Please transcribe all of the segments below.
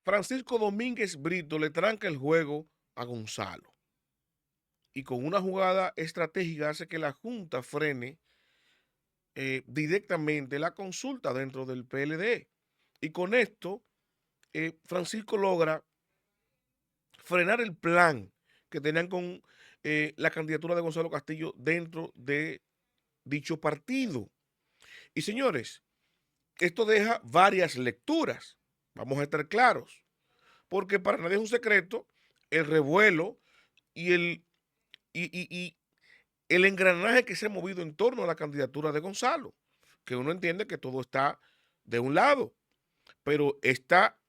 Francisco Domínguez Brito le tranca el juego a Gonzalo y con una jugada estratégica hace que la Junta frene directamente la consulta dentro del PLD. Y con esto, Francisco logra frenar el plan que tenían con la candidatura de Gonzalo Castillo dentro de dicho partido. Y señores, esto deja varias lecturas, vamos a estar claros, porque para nadie es un secreto el revuelo y y el engranaje que se ha movido en torno a la candidatura de Gonzalo, que uno entiende que todo está de un lado, pero esta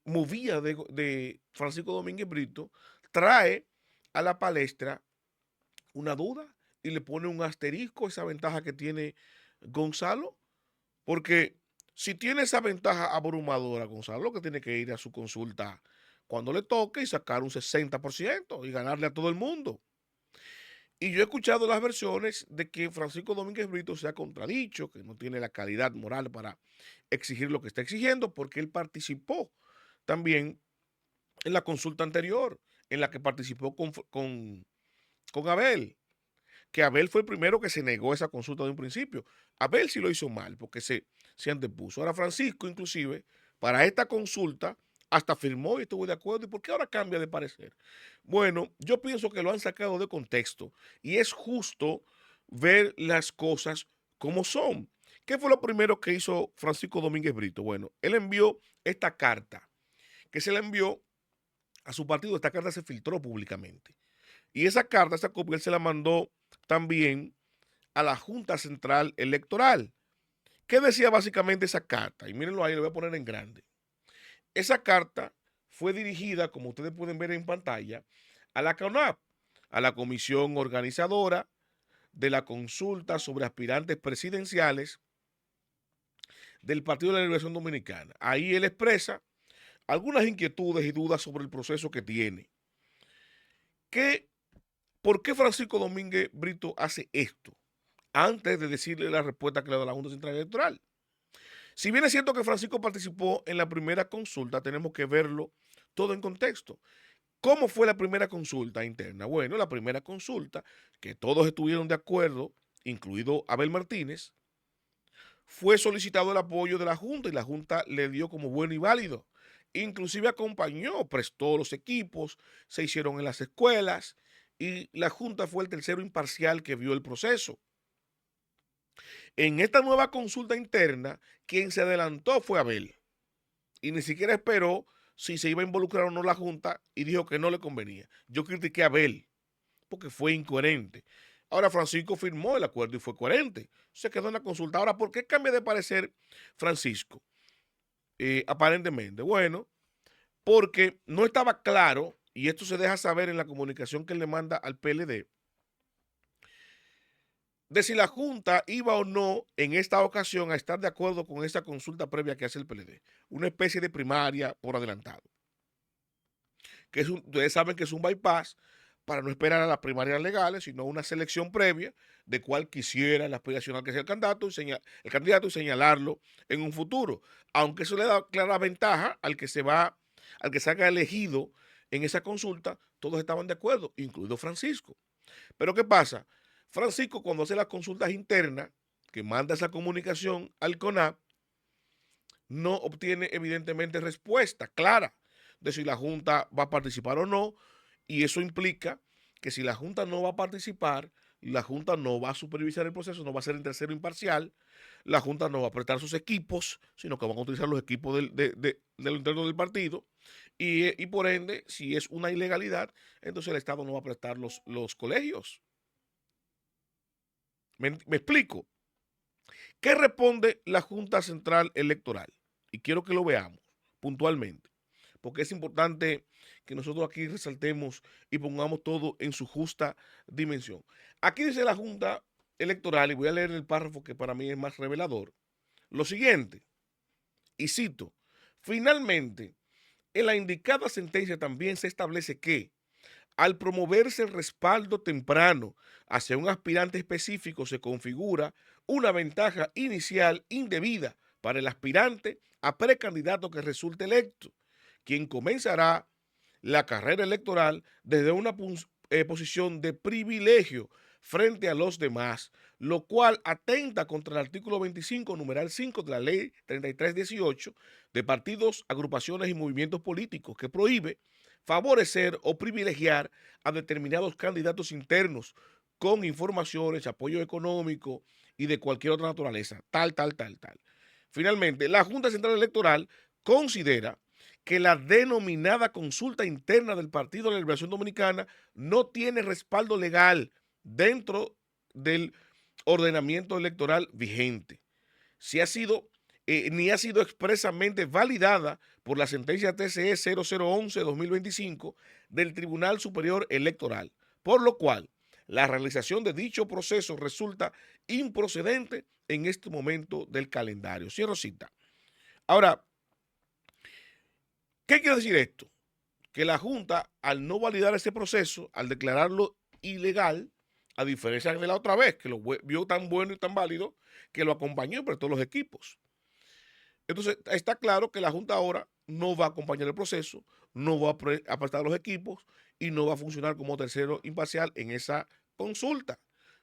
movida de Francisco Domínguez Brito trae a la palestra una duda y le pone un asterisco a esa ventaja que tiene Gonzalo, porque si tiene esa ventaja abrumadora, Gonzalo, lo que tiene que ir a su consulta cuando le toque y sacar un 60% y ganarle a todo el mundo. Y yo he escuchado las versiones de que Francisco Domínguez Brito se ha contradicho, que no tiene la calidad moral para exigir lo que está exigiendo, porque él participó también en la consulta anterior, en la que participó con Abel, que Abel fue el primero que se negó esa consulta de un principio. Abel sí lo hizo mal, porque se antepuso. Ahora Francisco, inclusive, para esta consulta, hasta firmó y estuvo de acuerdo. ¿Y por qué ahora cambia de parecer? Bueno, yo pienso que lo han sacado de contexto y es justo ver las cosas como son. ¿Qué fue lo primero que hizo Francisco Domínguez Brito? Bueno, él envió esta carta, que se la envió a su partido. Esta carta se filtró públicamente. Y esa carta, esa copia, él se la mandó también a la Junta Central Electoral. ¿Qué decía básicamente esa carta? Y mírenlo ahí, lo voy a poner en grande. Esa carta fue dirigida, como ustedes pueden ver en pantalla, a la CONAP, a la comisión organizadora de la consulta sobre aspirantes presidenciales del Partido de la Liberación Dominicana. Ahí él expresa algunas inquietudes y dudas sobre el proceso que tiene. ¿Qué, ¿Por qué Francisco Domínguez Brito hace esto? Antes de decirle la respuesta que le da la Junta Central Electoral. Si bien es cierto que Francisco participó en la primera consulta, tenemos que verlo todo en contexto. ¿Cómo fue la primera consulta interna? Bueno, la primera consulta, que todos estuvieron de acuerdo, incluido Abel Martínez, fue solicitado el apoyo de la Junta y la Junta le dio como bueno y válido. Inclusive acompañó, prestó los equipos, se hicieron en las escuelas y la Junta fue el tercero imparcial que vio el proceso. En esta nueva consulta interna, quien se adelantó fue Abel y ni siquiera esperó si se iba a involucrar o no la Junta y dijo que no le convenía. Yo critiqué a Abel porque fue incoherente. Ahora Francisco firmó el acuerdo y fue coherente. Se quedó en la consulta. Ahora, ¿por qué cambia de parecer Francisco? Aparentemente, bueno, porque no estaba claro, y esto se deja saber en la comunicación que él le manda al PLD, de si la Junta iba o no en esta ocasión a estar de acuerdo con esa consulta previa que hace el PLD. Una especie de primaria por adelantado. Ustedes saben que es un bypass para no esperar a las primarias legales, sino una selección previa de cuál quisiera el aspiracional que sea el candidato y señalarlo en un futuro. Aunque eso le da clara ventaja al que se haga elegido en esa consulta, todos estaban de acuerdo, incluido Francisco. Pero ¿qué pasa? Francisco, cuando hace las consultas internas, que manda esa comunicación al CONAP, no obtiene evidentemente respuesta clara de si la Junta va a participar o no, y eso implica que si la Junta no va a participar, la Junta no va a supervisar el proceso, no va a ser en tercero imparcial, la Junta no va a prestar sus equipos, sino que van a utilizar los equipos de lo interno del partido, y por ende, si es una ilegalidad, entonces el Estado no va a prestar los colegios. ¿Me explico? ¿Qué responde la Junta Central Electoral? Y quiero que lo veamos puntualmente, porque es importante que nosotros aquí resaltemos y pongamos todo en su justa dimensión. Aquí dice la Junta Electoral, y voy a leer el párrafo que para mí es más revelador, lo siguiente, y cito: finalmente, en la indicada sentencia también se establece que al promoverse el respaldo temprano hacia un aspirante específico, se configura una ventaja inicial indebida para el aspirante a precandidato que resulte electo. quien comenzará la carrera electoral desde una posición de privilegio frente a los demás, lo cual atenta contra el artículo 25, numeral 5 de la ley 3318 de partidos, agrupaciones y movimientos políticos, que prohíbe favorecer o privilegiar a determinados candidatos internos con informaciones, apoyo económico y de cualquier otra naturaleza, tal. Finalmente, la Junta Central Electoral considera que la denominada consulta interna del Partido de la Liberación Dominicana no tiene respaldo legal dentro del ordenamiento electoral vigente. Si ha sido, ni ha sido expresamente validada por la sentencia TCE 0011-2025 del Tribunal Superior Electoral, por lo cual la realización de dicho proceso resulta improcedente en este momento del calendario. Cierro cita. Ahora, ¿qué quiere decir esto? Que la Junta, al no validar ese proceso, al declararlo ilegal, a diferencia de la otra vez, que lo vio tan bueno y tan válido, que lo acompañó por todos los equipos. Entonces, está claro que la Junta ahora no va a acompañar el proceso, no va a prestar los equipos y no va a funcionar como tercero imparcial en esa consulta.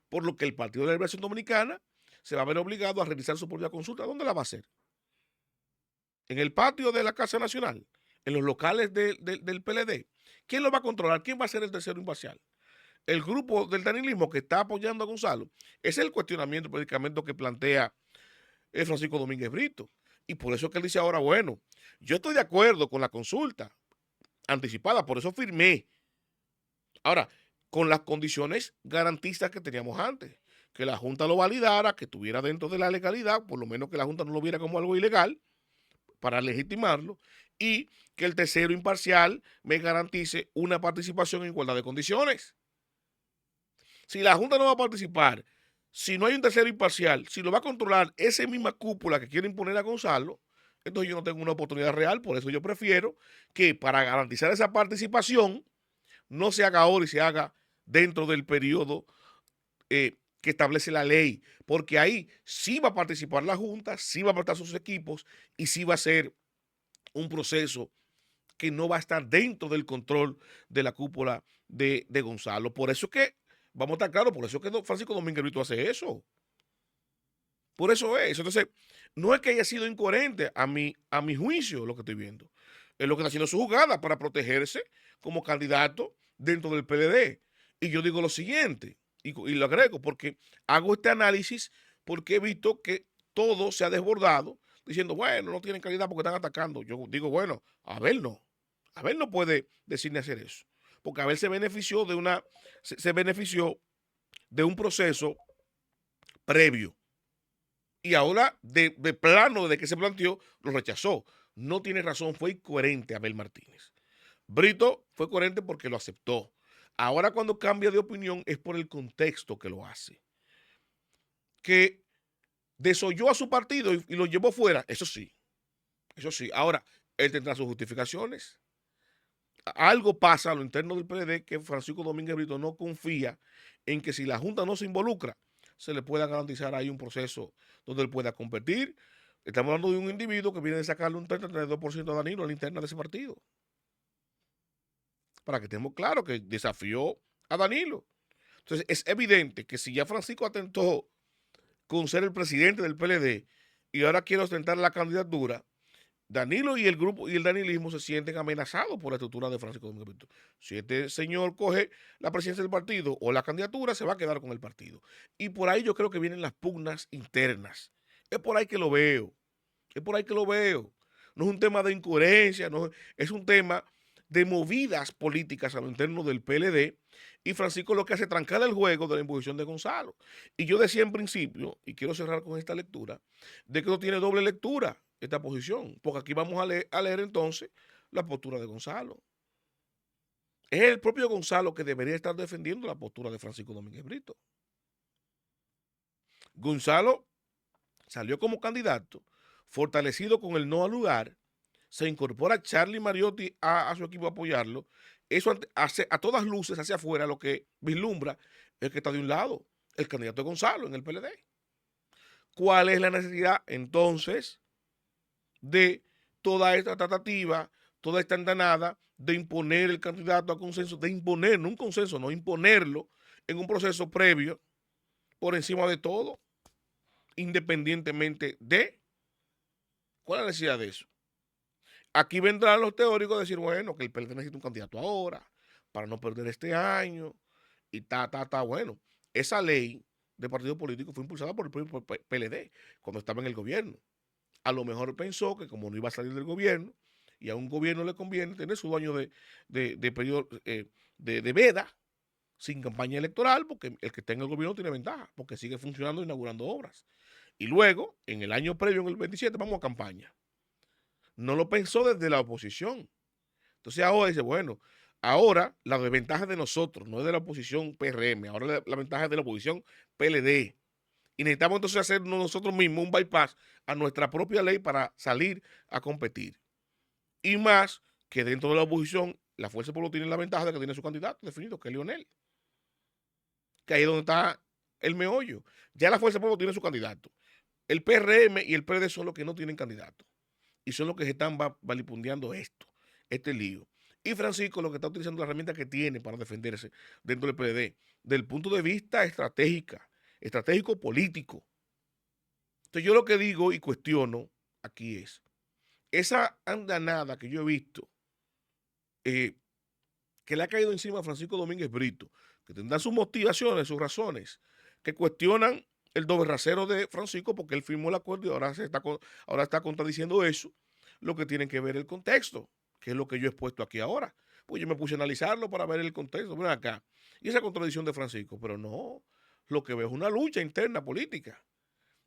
Por lo que el Partido de la Liberación Dominicana se va a ver obligado a realizar su propia consulta. ¿Dónde la va a hacer? En el patio de la Casa Nacional, en los locales del PLD. ¿Quién lo va a controlar? ¿Quién va a ser el tercero imparcial? El grupo del danilismo que está apoyando a Gonzalo. Ese es el cuestionamiento, el predicamento que plantea Francisco Domínguez Brito. Y por eso es que él dice ahora, bueno, yo estoy de acuerdo con la consulta anticipada, por eso firmé. Ahora, con las condiciones garantistas que teníamos antes, que la Junta lo validara, que estuviera dentro de la legalidad, por lo menos que la Junta no lo viera como algo ilegal, para legitimarlo, y que el tercero imparcial me garantice una participación en igualdad de condiciones. Si la Junta no va a participar, si no hay un tercero imparcial, si lo va a controlar esa misma cúpula que quiere imponer a Gonzalo, entonces yo no tengo una oportunidad real. Por eso yo prefiero que, para garantizar esa participación, no se haga ahora y se haga dentro del periodo que establece la ley, porque ahí sí va a participar la Junta, sí va a prestar sus equipos y sí va a ser un proceso que no va a estar dentro del control de la cúpula de Gonzalo. Por eso es que, vamos a estar claros, por eso es que Francisco Domínguez Brito hace eso. Por eso es. Entonces, no es que haya sido incoherente a mi juicio lo que estoy viendo. Es lo que está haciendo su jugada para protegerse como candidato dentro del PLD. Y yo digo lo siguiente, y lo agrego, porque hago este análisis porque he visto que todo se ha desbordado diciendo, bueno, no tienen calidad porque están atacando. Yo digo, bueno, Abel no puede decirle hacer eso. Porque Abel se benefició se benefició de un proceso previo. Y ahora, de plano, desde que se planteó, lo rechazó. No tiene razón, fue incoherente Abel Martínez. Brito fue coherente porque lo aceptó. Ahora, cuando cambia de opinión, es por el contexto que lo hace. Que desoyó a su partido y lo llevó fuera, eso sí. Eso sí. Ahora, él tendrá sus justificaciones. Algo pasa a lo interno del PLD que Francisco Domínguez Brito no confía en que, si la Junta no se involucra, se le pueda garantizar ahí un proceso donde él pueda competir. Estamos hablando de un individuo que viene de sacarle un 32% a Danilo a la interna de ese partido. Para que estemos claros que desafió a Danilo. Entonces, es evidente que si ya Francisco atentó con ser el presidente del PLD y ahora quiere ostentar la candidatura, Danilo y el grupo y el danilismo se sienten amenazados por la estructura de Francisco Domínguez Brito. Si este señor coge la presidencia del partido o la candidatura, se va a quedar con el partido. Y por ahí yo creo que vienen las pugnas internas. Es por ahí que lo veo. Es por ahí que lo veo. No es un tema de incoherencia, no, es un tema de movidas políticas a lo interno del PLD. Y Francisco lo que hace es trancar el juego de la imposición de Gonzalo. Y yo decía en principio, y quiero cerrar con esta lectura, de que no tiene doble lectura esta posición, porque aquí vamos a leer entonces la postura de Gonzalo. Es el propio Gonzalo que debería estar defendiendo la postura de Francisco Domínguez Brito. Gonzalo salió como candidato, fortalecido con el no al lugar, se incorpora Charlie Mariotti a su equipo a apoyarlo. Eso hace a todas luces hacia afuera lo que vislumbra el que está de un lado, el candidato de Gonzalo en el PLD. ¿Cuál es la necesidad entonces de toda esta tratativa, toda esta andanada de imponer el candidato a consenso, de imponer, no un consenso, no imponerlo en un proceso previo por encima de todo, independientemente de cuál es la necesidad de eso. Aquí vendrán los teóricos a decir, bueno, que el PLD necesita un candidato ahora, para no perder este año, y bueno. Esa ley de partido político fue impulsada por el propio PLD cuando estaba en el gobierno. A lo mejor pensó que como no iba a salir del gobierno, y a un gobierno le conviene tener su año de periodo de veda, sin campaña electoral, porque el que está en el gobierno tiene ventaja, porque sigue funcionando, inaugurando obras. Y luego, en el año previo, en el 27, vamos a campaña. No lo pensó desde la oposición. Entonces ahora dice, bueno, ahora la desventaja es de nosotros, no es de la oposición PRM, ahora la ventaja es de la oposición PLD. Y necesitamos entonces hacer nosotros mismos un bypass a nuestra propia ley para salir a competir. Y más que dentro de la oposición, la Fuerza del Pueblo tiene la ventaja de que tiene su candidato definido, que es Leonel. Que ahí es donde está el meollo. Ya la Fuerza del Pueblo tiene su candidato. El PRM y el PLD son los que no tienen candidato. Y son los que se están valipundiando este lío. Y Francisco lo que está utilizando la herramienta que tiene para defenderse dentro del PLD, del punto de vista estratégico político. Entonces yo lo que digo y cuestiono aquí es, esa andanada que yo he visto, que le ha caído encima a Francisco Domínguez Brito, que tendrá sus motivaciones, sus razones, que cuestionan el doble rasero de Francisco porque él firmó el acuerdo y ahora está contradiciendo eso, lo que tienen que ver el contexto, que es lo que yo he expuesto aquí ahora. Pues yo me puse a analizarlo para ver el contexto, ven acá, y esa contradicción de Francisco, pero no, lo que veo es una lucha interna política.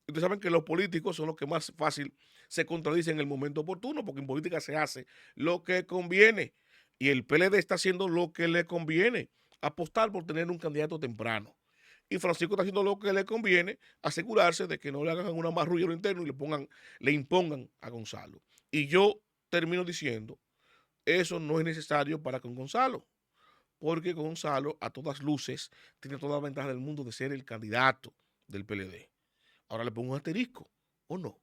Ustedes saben que los políticos son los que más fácil se contradicen en el momento oportuno, porque en política se hace lo que conviene. Y el PLD está haciendo lo que le conviene, apostar por tener un candidato temprano. Y Francisco está haciendo lo que le conviene, asegurarse de que no le hagan una marrulla a lo interno y le impongan a Gonzalo. Y yo termino diciendo, eso no es necesario para con Gonzalo, porque Gonzalo a todas luces tiene toda la ventaja del mundo de ser el candidato del PLD. Ahora le pongo un asterisco, ¿o no?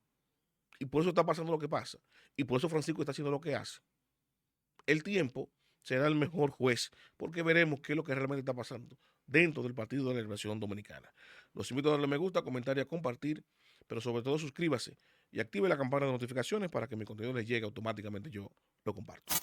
Y por eso está pasando lo que pasa. Y por eso Francisco está haciendo lo que hace. El tiempo será el mejor juez, porque veremos qué es lo que realmente está pasando dentro del Partido de la Liberación Dominicana. Los invito a darle me gusta, comentar y a compartir, pero sobre todo suscríbase y active la campana de notificaciones para que mi contenido les llegue automáticamente, yo lo comparto.